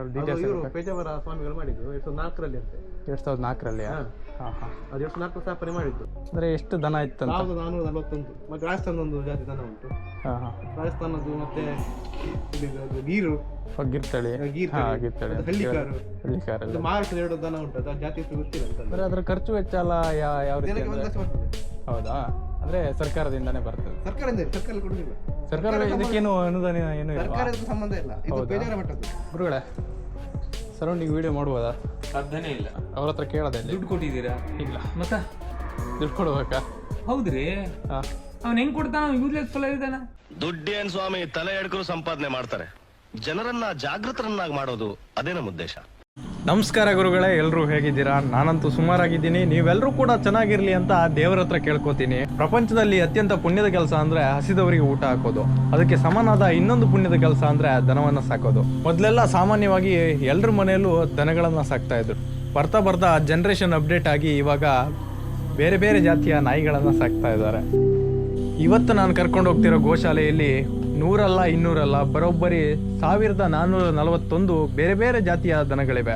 ಇವರು ಪೇಜಾವರ ಸ್ವಾಮಿಗಳು ಮಾಡಿದ್ದು 2004ರಲ್ಲಿ ಅಂತೆ. 2004ರಲ್ಲಿ? ಹಾಂ ಹಾಂ, ಅದು 2004 ಸ್ಥಾಪನೆ ಮಾಡಿದ್ದು. ಅಂದರೆ ಎಷ್ಟು ದನ ಇತ್ತು? 1441. ಮತ್ತೆ ರಾಜಸ್ಥಾನದೊಂದು ಜಾತಿ ದನ ಉಂಟು. ಹಾಂ ಹಾಂ, ರಾಜಸ್ಥಾನದ್ದು ಮತ್ತೆ ಗೀರು, ಗಿರ್ತಳಿ, ಹಳ್ಳಿಕಾರು, ಮಹಾರಾಷ್ಟ್ರದ 2 ದನ ಉಂಟು. ಅದು ಜಾತಿ ಹೆಸರು ಗೊತ್ತಿಲ್ಲ ಅಂತ. ಅಂದರೆ ಅದರ ಖರ್ಚು ವೆಚ್ಚ ಎಲ್ಲ ಯಾವ ರೀತಿ? ಹೌದಾ? ಅಂದರೆ ಸರ್ಕಾರದಿಂದನೇ ಬರ್ತದೆ? ಸರ್ಕಾರ ಕೊಡುದಿಲ್ಲ. ಸರ್ಕಾರ ಇದಕ್ಕೇನು ಅನುದಾನ ಏನು? ಸರ್ಕಾರಕ್ಕೆ ಸಂಬಂಧ ಇಲ್ಲ, ಇದು ಬೇಜಾರ ಮಟ್ಟದ್ದು. ಗುರುಗಳೇ, ಸರೌಂಡಿಂಗ್ ವಿಡಿಯೋ ಮಾಡ್ಬೋದಾ? ಸಾಧ್ಯನೇ ಇಲ್ಲ. ಅವ್ರ ಹತ್ರ ಕೇಳೋದೆ. ದುಡ್ಡು ಕೊಟ್ಟಿದ್ದೀರಾ? ಇಲ್ಲ. ಮತ್ತೆ ದುಡ್ಡು ಕೊಡ್ಬೇಕಾ? ಹೌದ್ರಿ, ಹಾಂ. ಅವ್ನು ಹೆಂಗ್ ಕೊಡ್ತಾನ? ಯೂಸ್ಲೆಸ್ ಫಲ ಇದ್ದಾನ. ದುಡ್ಡೇನ್ ಸ್ವಾಮಿ, ತಲೆ ಎಡ್ಕರು ಸಂಪಾದನೆ ಮಾಡ್ತಾರೆ. ಜನರನ್ನ ಜಾಗೃತರನ್ನಾಗಿ ಮಾಡೋದು ಅದೇ ನಮ್ಮ ಉದ್ದೇಶ. ನಮಸ್ಕಾರ ಗುರುಗಳೇ, ಎಲ್ಲರೂ ಹೇಗಿದ್ದೀರಾ? ನಾನಂತೂ ಸುಮಾರಾಗಿದ್ದೀನಿ. ನೀವೆಲ್ಲರೂ ಕೂಡ ಚೆನ್ನಾಗಿರ್ಲಿ ಅಂತ ದೇವರ ಹತ್ರ ಕೇಳ್ಕೊತೀನಿ. ಪ್ರಪಂಚದಲ್ಲಿ ಅತ್ಯಂತ ಪುಣ್ಯದ ಕೆಲಸ ಅಂದ್ರೆ ಹಸಿದವರಿಗೆ ಊಟ ಹಾಕೋದು. ಅದಕ್ಕೆ ಸಮನಾದ ಇನ್ನೊಂದು ಪುಣ್ಯದ ಕೆಲಸ ಅಂದ್ರೆ ದನವನ್ನ ಸಾಕೋದು. ಮೊದಲೆಲ್ಲ ಸಾಮಾನ್ಯವಾಗಿ ಎಲ್ಲರ ಮನೆಯಲ್ಲೂ ದನಗಳನ್ನ ಸಾಕ್ತಾ ಇದ್ರು. ಬರ್ತಾ ಬರ್ತಾ ಜನರೇಷನ್ ಅಪ್ಡೇಟ್ ಆಗಿ ಇವಾಗ ಬೇರೆ ಬೇರೆ ಜಾತಿಯ ನಾಯಿಗಳನ್ನ ಸಾಕ್ತಾ ಇದ್ದಾರೆ. ಇವತ್ತು ನಾನು ಕರ್ಕೊಂಡು ಹೋಗ್ತಿರೋ ಗೋಶಾಲೆಯಲ್ಲಿ 100 ಅಲ್ಲ 200 ಅಲ್ಲ, ಬರೋಬ್ಬರಿ 1441 ಬೇರೆ ಬೇರೆ ಜಾತಿಯ ದನಗಳಿವೆ.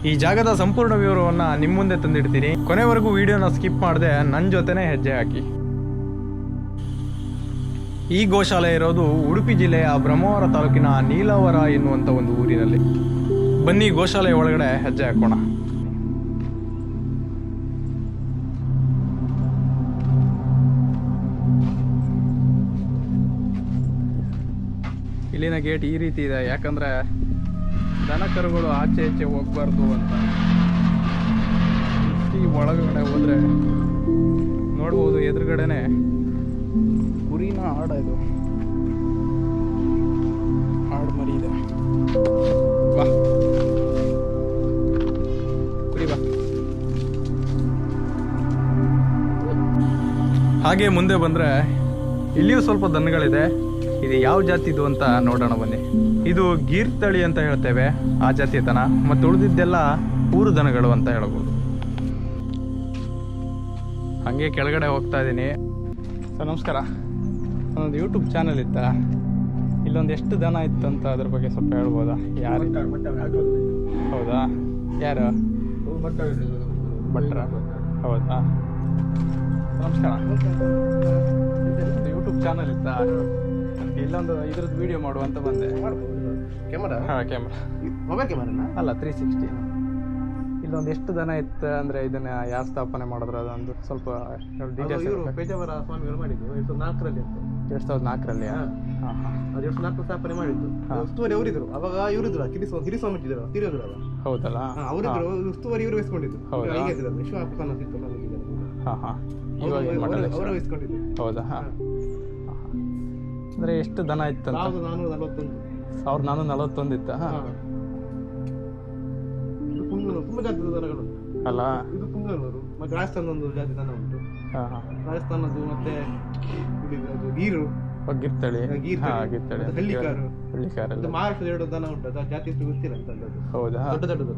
ಈ ಜಾಗದ ಸಂಪೂರ್ಣ ವಿವರವನ್ನು ನಿಮ್ಮ ಮುಂದೆ ತಂದಿಡ್ತೀನಿ. ಕೊನೆವರೆಗೂ ವಿಡಿಯೋನ ಸ್ಕಿಪ್ ಮಾಡದೆ ನನ್ನ ಜೊತೆನೇ ಹೆಜ್ಜೆ ಹಾಕಿ. ಈ ಗೋಶಾಲೆ ಇರೋದು ಉಡುಪಿ ಜಿಲ್ಲೆಯ ಬ್ರಹ್ಮಾವರ ತಾಲೂಕಿನ ನೀಲಾವರ ಎನ್ನುವಂಥ ಒಂದು ಊರಿನಲ್ಲಿ. ಬನ್ನಿ ಗೋಶಾಲೆ ಒಳಗಡೆ ಹೆಜ್ಜೆ ಹಾಕೋಣ. ಇಲ್ಲಿನ ಗೇಟ್ ಈ ರೀತಿ ಇದೆ, ಯಾಕಂದ್ರೆ ದನ ಕರುಗಳು ಆಚೆ ಈಚೆ ಹೋಗ್ಬಾರ್ದು ಅಂತ. ಈ ಒಳಗಡೆ ಹೋದ್ರೆ ನೋಡ್ಬೋದು, ಎದುರುಗಡೆನೆ ಕುರಿನ ಆಡ, ಇದು ಆಡು ಮರಿ ಇದೆ. ಬಾ ಕುರಿ ಬಾ. ಹಾಗೆ ಮುಂದೆ ಬಂದ್ರೆ ಇಲ್ಲಿಯೂ ಸ್ವಲ್ಪ ದನಗಳಿದೆ. ಇದು ಯಾವ ಜಾತಿದು ಅಂತ ನೋಡೋಣ ಬನ್ನಿ. ಇದು ಗೀರ್ ತಳಿ ಅಂತ ಹೇಳ್ತೇವೆ, ಆ ಜಾತಿಯ ದನ. ಮತ್ತು ಉಳಿದಿದ್ದೆಲ್ಲ ಊರು ದನಗಳು ಅಂತ ಹೇಳ್ಬೋದು. ಹಾಗೆ ಕೆಳಗಡೆ ಹೋಗ್ತಾ ಇದ್ದೀನಿ. ಸರ್ ನಮಸ್ಕಾರ, ನನ್ನೊಂದು ಯೂಟ್ಯೂಬ್ ಚಾನಲ್ ಇತ್ತ, ಇಲ್ಲೊಂದು ಎಷ್ಟು ದನ ಇತ್ತು ಅಂತ ಅದ್ರ ಬಗ್ಗೆ ಸ್ವಲ್ಪ ಹೇಳ್ಬೋದಾ? ಯಾರು? ಹೌದಾ? ಯಾರು? ಭಟ್ರ? ಹೌದಾ? ನಮಸ್ಕಾರ, ಯೂಟ್ಯೂಬ್ ಚಾನಲ್ ಇತ್ತ, ಇಲ್ಲೊಂದು ಇದ್ರದ್ದು ವಿಡಿಯೋ ಮಾಡುವಂತ ಬಂದೆ. ಕ್ಯಾಮರಾ? ಹಾಂ, ಕ್ಯಾಮ್ರಾ. ಮೊಬೈಲ್ ಕ್ಯಾಮರಾ ಅಲ್ಲ, 360. ಇಲ್ಲೊಂದು ಎಷ್ಟು ದನ ಇತ್ತು ಅಂದ್ರೆ ಇದನ್ನ ಯಾರು ಸ್ಥಾಪನೆ ಮಾಡಿದ್ರು ಅದೊಂದು ಸ್ವಲ್ಪ ಡೀಟೇಲ್ಸ್. ಇವರು ಪೇಜಾವರ ಸ್ವಾಮಿಗಳು ಮಾಡಿದ್ದು 2004ರಲ್ಲಿ ಅಂತೆ. 2004ರಲ್ಲಿ? ಹಾಂ ಹಾಂ, ಅದು 2004 ಸ್ಥಾಪನೆ ಮಾಡಿದ್ದು. ಉಸ್ತುವಾರಿ ಅವರಿದ್ರು ಅವಾಗ, ಇವರಿದ್ರು ಹಿರಿಸ್ವಾಮಿ ಇದ್ರು, ತಿರುಗಿದ್ರು ಅವಾಗ. ಹೌದಲ್ಲ? ಅವರಿದ್ರು, ಉಸ್ತುವಾರಿ ಇವರು ವಹಿಸ್ಕೊಂಡಿದ್ದು. ಹೌದಾ? ವಿಶ್ವಪಾನ ಹಾಂ ಹಾಂ, ಅವರು ವಹಿಸ್ಕೊಂಡಿದ್ದು. ಹೌದಾ? ಹಾಂ. ಅಂದ್ರೆ ಎಷ್ಟು ದನ ಇತ್ತು? 1441. 1441 ಇತ್ತ? ಹಾಂ. ಇದು ಪುಂಗನೂರು, ತುಂಬ ಜಾತಿ ದನಗಳು ಅಲ್ಲ? ಇದು ಪುಂಗನೂರು. ಮತ್ತೆ ರಾಜಸ್ಥಾನದೊಂದು ಜಾತಿ ದನ ಉಂಟು. ಹಾಂ ಹಾಂ, ರಾಜಸ್ಥಾನದ್ದು ಮತ್ತೆ ಗೀರು, ಗಿರ್ತಳಿ, ಹಳ್ಳಿಕಾರು, ಹಳ್ಳಿಕಾರು. ಮಹಾರಾಷ್ಟ್ರದ 2 ದನ ಉಂಟು. ಅದು ಜಾತಿ ಹೆಸರು ಗೊತ್ತಿಲ್ಲ ಅಂತ. ಹೌದಾ?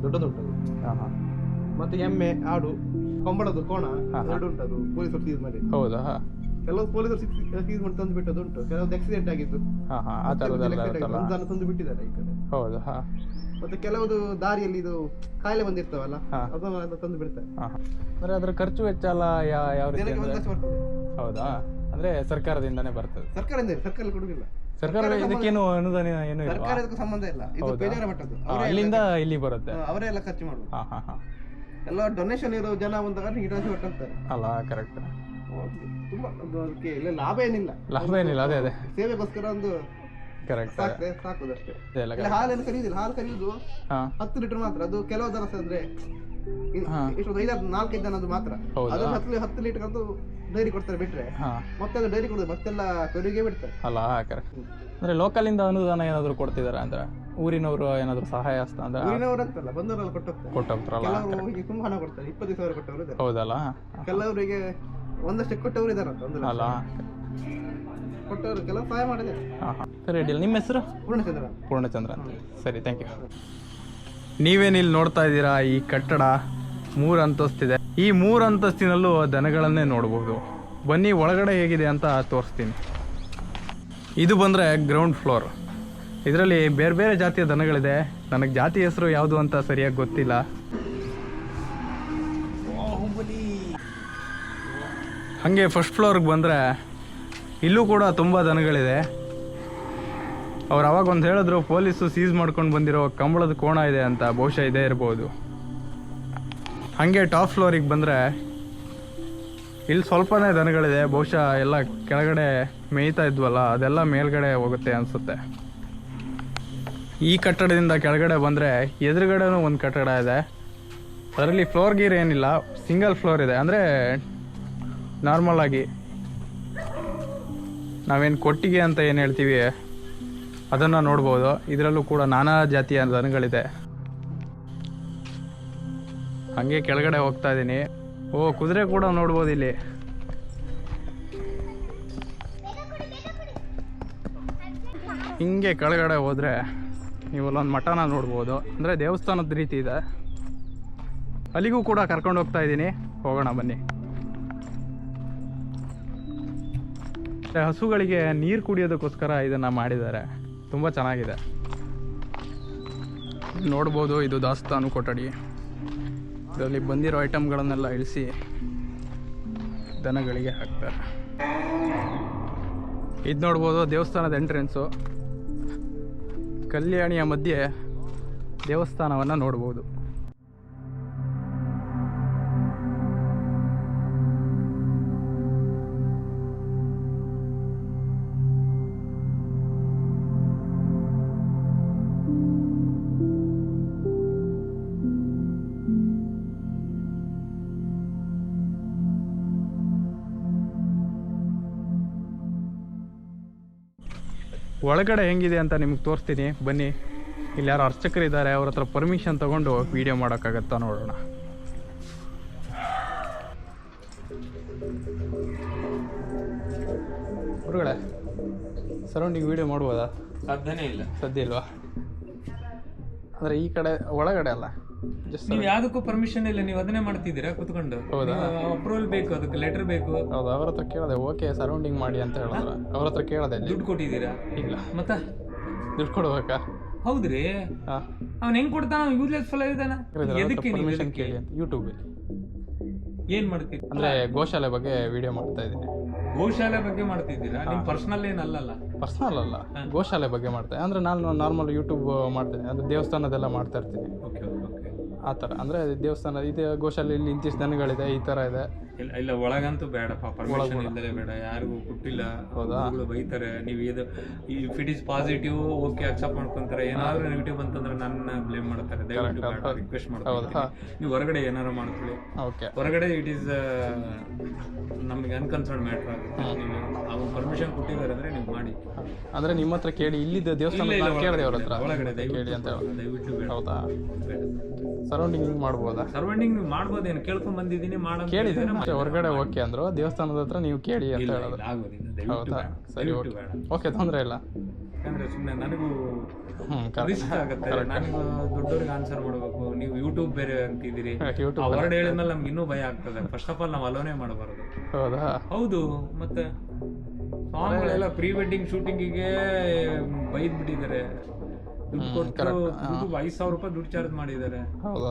ದೊಡ್ಡದುಂಟು. ಹಾಂ ಹಾಂ. ಮತ್ತೆ ಎಮ್ಮೆ, ಆಡು, ಕೊಂಬಳದ್ದು ಕೋಣ 2 ಉಂಟು. ಅದು ಪೊಲೀಸರು ಸೀಸ್ ಮಾಡಿ. ಹೌದಾ? ಕೆಲವು ಪೊಲೀಸರು ಸೀಸ್ ಮಾಡಿ ತಂದು ಬಿಟ್ಟದ್ದು ಉಂಟು. ಕೆಲವೊಂದು ಆಕ್ಸಿಡೆಂಟ್ ಆಗಿದ್ದು ಆ ಥರದ್ದೆಲ್ಲ ತಂದು ಬಿಟ್ಟಿದ್ದಾರೆ ಈ ಕಡೆ. ಹೌದಾ? ಮತ್ತೆ ಕೆಲವುದು ದಾರಿಯಲ್ಲಿ ಇದು ಕಾಯಿಲೆ ಬಂದಿರ್ತಾವಲ್ಲ, ಅದನ್ನ ತಂದು ಬಿಡ್ತಾರೆ. ಅಂದ್ರೆ ಅದ್ರ ಖರ್ಚು ವೆಚ್ಚ ಎಲ್ಲ ಯಾವ ರೀತಿ? ಬರ್ತದೆ. ಹೌದಾ? ಅಂದ್ರೆ ಸರ್ಕಾರದಿಂದಾನೇ ಬರ್ತದೆ? ಸರ್ಕಾರ ಕೊಡುದಿಲ್ಲ. ಸರ್ಕಾರ ಇದಕ್ಕೇನು ಅನುದಾನ ಏನು ಇಲ್ಲ? ಸರ್ಕಾರಕ್ಕೆ ಸಂಬಂಧ ಇಲ್ಲ, ಇದು ಬೇಜಾರ ಮಟ್ಟದ್ದು. ಅಲ್ಲಿಂದ ಇಲ್ಲಿ ಬರುತ್ತೆ, ಅವರೇ ಎಲ್ಲ ಖರ್ಚು ಮಾಡುದು. ಹಾ ಹಾ ಹಾ. ಎಲ್ಲ ಡೊನೇಷನ್ ಇರೋ ಜನ ಬಂದಾಗ ಟ್ರಾನ್ಸ್ಫರ್ ಕೊಟ್ಟಂತಾರೆ ಅಲ್ಲ? ಕರೆಕ್ಟ್. ತುಂಬಾ ಅದಕ್ಕೆ ಲಾಭ ಏನಿಲ್ಲ. ಅದೇ ಅದೇ ಸೇವೆಗೋಸ್ಕರ ಒಂದು ಕರೆಕ್ಟ್ ಸಾಕುದಷ್ಟೇ. ಹಾಲೇನು ಕರೆಯುದಿಲ್ಲ, ಹಾಲು ಕರೆಯುದು 10 ಲೀಟರ್ ಮಾತ್ರ. ಅದು ಕೆಲವು ದನ ಅಂದ್ರೆ 4-5 ದನದ್ದು ಮಾತ್ರ. ಅದನ್ನು 10 ಲೀಟರ್ ಅಂತ ಡೈರಿ ಕೊಡ್ತಾರೆ ಬಿಟ್ರೆ ಮತ್ತೆ ಅದು ಡೈರಿ ಕೊಡುದು, ಮತ್ತೆಲ್ಲ ಕರುವಿಗೆ ಬಿಡ್ತಾರೆ. ಅಲ್ಲ? ಕರೆಕ್ಟ್. ಅಂದ್ರೆ ಲೋಕಲ್ ಇಂದ ಅನುದಾನ ಏನಾದ್ರು ಕೊಡ್ತಿದಾರ ಅಂದ್ರೆ? ಊರಿನವರು ಏನಾದ್ರು ಸಹಾಯ ಹಸ್ತ ಅಂದ್ರೆ? ಊರಿನವರು ಅಂತಲ್ಲ, ಬಂದವರೆಲ್ಲ ಕೊಟ್ಟೋಗ್ತಾರಲ್ಲ. ಕೆಲವರು ತುಂಬಾ ಹಣ ಕೊಡ್ತಾರೆ, 25,000 ಕೊಟ್ಟವರು ಇದ್ದಾರೆ. ಹೌದಲ್ಲ? ಕೆಲವರಿಗೆ ಒಂದಷ್ಟೇ ಕೊಟ್ಟವರು ಇದಾರಂತ. ಅಲ್ಲ? ಕೊಟ್ಟವರು ಕೆಲವು ಸಹಾಯ ಮಾಡಿದ್ದಾರೆ. ಸರಿ, ಅಡ್ಡಿಲ್ಲ. ನಿಮ್ಮ ಹೆಸರು? ಪೂರ್ಣಚಂದ್ರ ಅಂತ. ಸರಿ, ಥ್ಯಾಂಕ್ ಯು. ನೀವೇನಿಲ್ಲಿ ನೋಡ್ತಾ ಇದ್ದೀರಾ, ಈ ಕಟ್ಟಡ 3 ಅಂತಸ್ತಿದೆ. ಈ 3 ಅಂತಸ್ತಿನಲ್ಲೂ ದನಗಳನ್ನೇ ನೋಡಬಹುದು. ಬನ್ನಿ ಒಳಗಡೆ ಹೇಗಿದೆ ಅಂತ ತೋರಿಸ್ತೀನಿ. ಇದು ಬಂದರೆ ಗ್ರೌಂಡ್ ಫ್ಲೋರ್. ಇದರಲ್ಲಿ ಬೇರೆ ಬೇರೆ ಜಾತಿಯ ದನಗಳಿದೆ. ನನಗೆ ಜಾತಿ ಹೆಸರು ಯಾವುದು ಅಂತ ಸರಿಯಾಗಿ ಗೊತ್ತಿಲ್ಲ. ಹಾಗೆ ಫಸ್ಟ್ ಫ್ಲೋರ್ಗೆ ಬಂದರೆ ಇಲ್ಲೂ ಕೂಡ ತುಂಬ ದನಗಳಿದೆ. ಅವ್ರು ಅವಾಗ ಒಂದು ಹೇಳಿದ್ರು ಪೊಲೀಸು ಸೀಸ್ ಮಾಡ್ಕೊಂಡು ಬಂದಿರೋ ಕಂಬಳದ ಕೋಣ ಇದೆ ಅಂತ, ಬಹುಶಃ ಇದೇ ಇರ್ಬೋದು. ಹಾಗೆ ಟಾಪ್ ಫ್ಲೋರಿಗೆ ಬಂದರೆ ಇಲ್ಲಿ ಸ್ವಲ್ಪನೇ ದನಗಳಿದೆ. ಬಹುಶಃ ಎಲ್ಲ ಕೆಳಗಡೆ ಮೇಯ್ತಾ ಇದ್ವಲ್ಲ ಅದೆಲ್ಲ ಮೇಲ್ಗಡೆ ಹೋಗುತ್ತೆ ಅನಿಸುತ್ತೆ. ಈ ಕಟ್ಟಡದಿಂದ ಕೆಳಗಡೆ ಬಂದರೆ ಎದುರುಗಡೆನೂ ಒಂದು ಕಟ್ಟಡ ಇದೆ. ಅದರಲ್ಲಿ ಫ್ಲೋರ್ ಗೀರ್ ಏನಿಲ್ಲ, ಸಿಂಗಲ್ ಫ್ಲೋರ್ ಇದೆ. ಅಂದರೆ ನಾರ್ಮಲ್ ಆಗಿ ನಾವೇನು ಕೊಟ್ಟಿಗೆ ಅಂತ ಏನು ಹೇಳ್ತೀವಿ ಅದನ್ನು ನೋಡ್ಬೋದು. ಇದರಲ್ಲೂ ಕೂಡ ನಾನಾ ಜಾತಿಯ ದನಗಳಿದೆ. ಹಾಗೆ ಕೆಳಗಡೆ ಹೋಗ್ತಾ ಇದ್ದೀನಿ. ಕುದುರೆ ಕೂಡ ನೋಡ್ಬೋದು ಇಲ್ಲಿ. ಹಿಂಗೆ ಕೆಳಗಡೆ ಹೋದರೆ ನೀವು ಅಲ್ಲೊಂದು ಮಠನ ನೋಡ್ಬೋದು. ಅಂದರೆ ದೇವಸ್ಥಾನದ ರೀತಿ ಇದೆ. ಅಲ್ಲಿಗೂ ಕೂಡ ಕರ್ಕೊಂಡು ಹೋಗ್ತಾ ಇದ್ದೀನಿ, ಹೋಗೋಣ ಬನ್ನಿ. ಹಸುಗಳಿಗೆ ನೀರು ಕುಡಿಯೋದಕ್ಕೋಸ್ಕರ ಇದನ್ನು ಮಾಡಿದ್ದಾರೆ. ತುಂಬ ಚೆನ್ನಾಗಿದೆ. ನೋಡ್ಬೋದು ಇದು ದಾಸ್ತಾನು ಕೊಠಡಿ. ಇದರಲ್ಲಿ ಬಂದಿರೋ ಐಟಮ್ಗಳನ್ನೆಲ್ಲ ಇಳಿಸಿ ದನಗಳಿಗೆ ಹಾಕ್ತಾರೆ. ಇದು ನೋಡ್ಬೋದು ದೇವಸ್ಥಾನದ ಎಂಟ್ರೆನ್ಸು. ಕಲ್ಯಾಣಿಯ ಮಧ್ಯೆ ದೇವಸ್ಥಾನವನ್ನು ನೋಡ್ಬೋದು. ಒಳಗಡೆ ಹೆಂಗಿದೆ ಅಂತ ನಿಮ್ಗೆ ತೋರಿಸ್ತೀನಿ ಬನ್ನಿ. ಇಲ್ಲಿ ಯಾರು ಅರ್ಚಕರು ಇದ್ದಾರೆ, ಅವ್ರ ಹತ್ರ ಪರ್ಮಿಷನ್ ತೊಗೊಂಡು ವೀಡಿಯೋ ಮಾಡೋಕ್ಕಾಗತ್ತಾ ನೋಡೋಣ. ಹೊರಗಡೆ ಸರೌಂಡಿಂಗ್ ವೀಡಿಯೋ ಮಾಡ್ಬೋದಾ? ಸಾಧ್ಯನೇ ಇಲ್ಲ. ಸದ್ಯ ಇಲ್ವಾ? ಅಂದರೆ ಈ ಕಡೆ ಒಳಗಡೆ ಅಲ್ಲ, ಜಸ್ಟ್ ನೀವು ಯಾವುದಕ್ಕೂ ಪರ್ಮಿಷನ್ ಇಲ್ಲ, ನೀವು ಅದನ್ನೇ ಮಾಡ್ತಿದ್ದೀರಾ ಕುತ್ಕೊಂಡು? ಹೌದಾ? ಅಪ್ರೂವಲ್ ಬೇಕು, ಅದಕ್ಕೆ ಲೆಟರ್ ಬೇಕು. ಹೌದು, ಅವ್ರ ಹತ್ರ ಕೇಳಿದೆ. ಓಕೆ ಸರೌಂಡಿಂಗ್ ಮಾಡಿ ಅಂತ ಹೇಳಿದ್ರು. ಅವ್ರ ಹತ್ರ ಕೇಳಿದೆ. ದುಡ್ಡು ಕೊಟ್ಟಿದ್ದೀರಾ? ಇಲ್ಲ. ಮತ್ತೆ ದುಡ್ಡು ಕೊಡ್ಬೇಕಾ? ಹೌದ್ರಿ. ಹಾಂ, ಅವ್ನು ಹೆಂಗ್ ಕೊಡ್ತಾನ? ಯೂಸ್ಲೆಸ್ ಫಲ ಇದಾನ. ಎದಕ್ಕೆ ಪರ್ಮಿಷನ್ ಕೇಳಿ ಅಂತ ಯೂಟ್ಯೂಬಲ್ಲಿ. ಏನ್ ಮಾಡ್ತೀರಿ? ಅಂದರೆ ಗೋಶಾಲೆ ಬಗ್ಗೆ ವಿಡಿಯೋ ಮಾಡ್ತಾ ಇದ್ದೀನಿ. ಗೋಶಾಲೆ ಬಗ್ಗೆ ಮಾಡ್ತಿದ್ದೀರಾ? ನಿಮ್ ಪರ್ಸನಲ್ ಏನಲ್ಲ? ಪರ್ಸನಲ್ ಅಲ್ಲ, ಗೋಶಾಲೆ ಬಗ್ಗೆ ಮಾಡ್ತೇನೆ. ಅಂದರೆ ನಾನು ನಾರ್ಮಲ್ ಯೂಟ್ಯೂಬ್ ಮಾಡ್ತೇನೆ, ಅಂದರೆ ದೇವಸ್ಥಾನದೆಲ್ಲ ಮಾಡ್ತಾ ಇರ್ತೀನಿ. Okay okay. ಆ ಥರ ಅಂದರೆ ದೇವಸ್ಥಾನ ಇದೆ, ಗೋಶಾಲೆಯಲ್ಲಿ ಇಂತಿಷ್ಟು ದನಗಳಿದೆ, ಈ ಥರ ಇದೆ. ಇಲ್ಲ ಇಲ್ಲ, ಒಳಗಂತೂ ಬೇಡಪ್ಪ, ಪರ್ಮಿಷನ್ ಇಲ್ಲದೆ ಬೇಡ. ಯಾರಿಗೂ ಕೊಟ್ಟಿಲ್ಲ. ಹೌದಾ? ಬೈತಾರೆ. ನೀವು ಇದು if it is positive okay accept ಮಾಡ್ಕೊಂತಾರೆ. ಏನಾದ್ರು ನೆಗೆಟಿವ್ ಅಂತಂದ್ರೆ ನನ್ನ ಬ್ಲೇಮ್ ಮಾಡ್ತಾರೆ. ದಯವಿಟ್ಟು ಬೇಡ, ರಿಕ್ವೆಸ್ಟ್ ಮಾಡ್ತಾರೆ. ನೀವು ಹೊರಗಡೆ ಏನಾರು ಮಾಡ್ಕೊಳ್ಳಿ. ಓಕೆ, ಹೊರಗಡೆ ಇಟ್ ಈಸ್ ನಮಗೆ ಅನ್ಕನ್ಸರ್ನ್ ಮ್ಯಾಟ್ರ್ ಆಗುತ್ತೆ. ನೀವು ಅವ್ರು ಪರ್ಮಿಷನ್ ಕೊಟ್ಟಿದ್ದಾರೆ ಅಂದ್ರೆ ನೀವು ಮಾಡಿ. ಅಂದರೆ ನಿಮ್ಮ ಹತ್ರ ಕೇಳಿ, ಇಲ್ಲಿದ್ದ ದೇವಸ್ಥಾನ ಕೇಳಿದೆ ಅವ್ರ ಹತ್ರ ಒಳಗಡೆ ಕೇಳಿ ಅಂತ ಹೇಳಿ. ದಯವಿಟ್ಟು ಬೇಡ. ಹೌದಾ? ಸರೌಂಡಿಂಗ್ ಮಾಡ್ಬೋದಾ? ಸರೌಂಡಿಂಗ್ ನೀವು ಮಾಡ್ಬೋದೇನು? ಕೇಳ್ಕೊಂಡ್ ಬಂದಿದ್ದೀನಿ, ಮಾಡೋದು ಕೇಳಿದೆ. ಹೊರಗಡೆ ಓಕೆ ಅಂದ್ರು, ದೇವಸ್ಥಾನದ ಹತ್ರ ನೀವು ಕೇಳಿ ಅಂತ ಹೇಳೋದು. ಆಗೋದಿಲ್ಲ. ದಯವಿಟ್ಟು ಹೌದಾ? ಬೇಡ. ಸರಿ, ದಯವಿಟ್ಟು ಓಕೆ ಬೇಡ. ಓಕೆ, ತೊಂದರೆ ಇಲ್ಲ. ಯಾಕಂದ್ರೆ ಸುಮ್ಮನೆ ನನಗೂ ರಿಸ್ಕ್ ಆಗುತ್ತೆ. ಕರೆಕ್ಟ್. ನಾನು ದೊಡ್ಡವ್ರಿಗೆ ಆನ್ಸರ್ ಮಾಡಬೇಕು. ನೀವು ಯೂಟ್ಯೂಬ್ ಬೇರೆ ಅಂತಿದ್ದೀರಿ. ಯೂಟ್ಯೂಬ್ ಆ ವರ್ಡ್ ಹೇಳಿದ್ಮೇಲೆ ನಮ್ಗೆ ಇನ್ನೂ ಭಯ ಆಗ್ತದೆ. ಫಸ್ಟ್ ಆಫ್ ಆಲ್ ನಾವು ಅಲೋನೇ ಮಾಡಬಾರ್ದು. ಹೌದಾ? ಹೌದು. ಮತ್ತೆ ಸಾಂಗ್ಗಳೆಲ್ಲ ಪ್ರೀ ವೆಡ್ಡಿಂಗ್ ಶೂಟಿಂಗಿಗೆ ಬೈದ್ ಬಿಟ್ಟಿದ್ದಾರೆ. ದುಡ್ಡು ಕೊಟ್ಟು ದುಡ್ಡು 5,000 ರೂಪಾಯಿ ದುಡ್ಡು ಚಾರ್ಜ್ ಮಾಡಿದ್ದಾರೆ. ಹೌದಾ?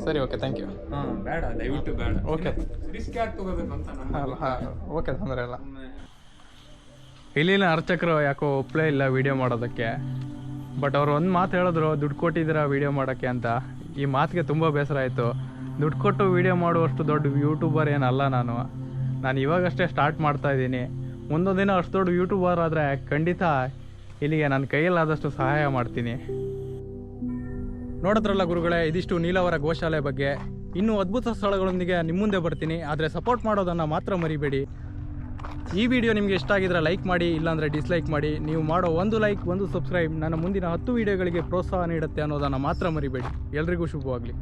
ಸರಿ, ಓಕೆ, ಥ್ಯಾಂಕ್ ಯು. ಹಾಂ, ಬೇಡ, ದಯವಿಟ್ಟು ಬೇಡ. ಓಕೆ, ರಿಸ್ಕ್ ಯಾಕೆ ತಗೋಬೇಕು ಅಂತ ನಾನು. ಓಕೆ, ತೊಂದರೆ ಇಲ್ಲ. ಇಲ್ಲಿನ ಅರ್ಚಕರು ಯಾಕೋ ಒಪ್ಪಲೇ ಇಲ್ಲ ವಿಡಿಯೋ ಮಾಡೋದಕ್ಕೆ. ಬಟ್ ಅವ್ರು ಒಂದು ಮಾತು ಹೇಳಿದ್ರು, ದುಡ್ಡು ಕೊಟ್ಟಿದ್ದೀರಾ ವಿಡಿಯೋ ಮಾಡೋಕ್ಕೆ ಅಂತ. ಈ ಮಾತಿಗೆ ತುಂಬ ಬೇಸರ ಆಯಿತು. ದುಡ್ಡು ಕೊಟ್ಟು ವಿಡಿಯೋ ಮಾಡುವಷ್ಟು ದೊಡ್ಡ ಯೂಟ್ಯೂಬರ್ ಏನಲ್ಲ ನಾನು ಇವಾಗಷ್ಟೇ ಸ್ಟಾರ್ಟ್ ಮಾಡ್ತಾ ಇದ್ದೀನಿ. ಮುಂದೊಂದು ದಿನ ಅಷ್ಟು ದೊಡ್ಡ ಯೂಟ್ಯೂಬರ್ ಆದರೆ ಖಂಡಿತ ಇಲ್ಲಿಗೆ ನನ್ನ ಕೈಯಲ್ಲಾದಷ್ಟು ಸಹಾಯ ಮಾಡ್ತೀನಿ. ನೋಡಿದ್ರಲ್ಲ ಗುರುಗಳೇ, ಇದಿಷ್ಟು ನೀಲವರ ಗೋಶಾಲೆ ಬಗ್ಗೆ. ಇನ್ನೂ ಅದ್ಭುತ ಸ್ಥಳಗಳೊಂದಿಗೆ ನಿಮ್ಮ ಮುಂದೆ ಬರ್ತೀನಿ. ಆದರೆ ಸಪೋರ್ಟ್ ಮಾಡೋದನ್ನು ಮಾತ್ರ ಮರಿಬೇಡಿ. ಈ ವಿಡಿಯೋ ನಿಮಗೆ ಇಷ್ಟ ಆಗಿದ್ರೆ ಲೈಕ್ ಮಾಡಿ, ಇಲ್ಲಾಂದರೆ ಡಿಸ್ಲೈಕ್ ಮಾಡಿ. ನೀವು ಮಾಡೋ ಒಂದು ಲೈಕ್, ಒಂದು ಸಬ್ಸ್ಕ್ರೈಬ್ ನನ್ನ ಮುಂದಿನ 10 ವಿಡಿಯೋಗಳಿಗೆ ಪ್ರೋತ್ಸಾಹ ನೀಡುತ್ತೆ ಅನ್ನೋದನ್ನು ಮಾತ್ರ ಮರಿಬೇಡಿ. ಎಲ್ರಿಗೂ ಶುಭವಾಗಲಿ.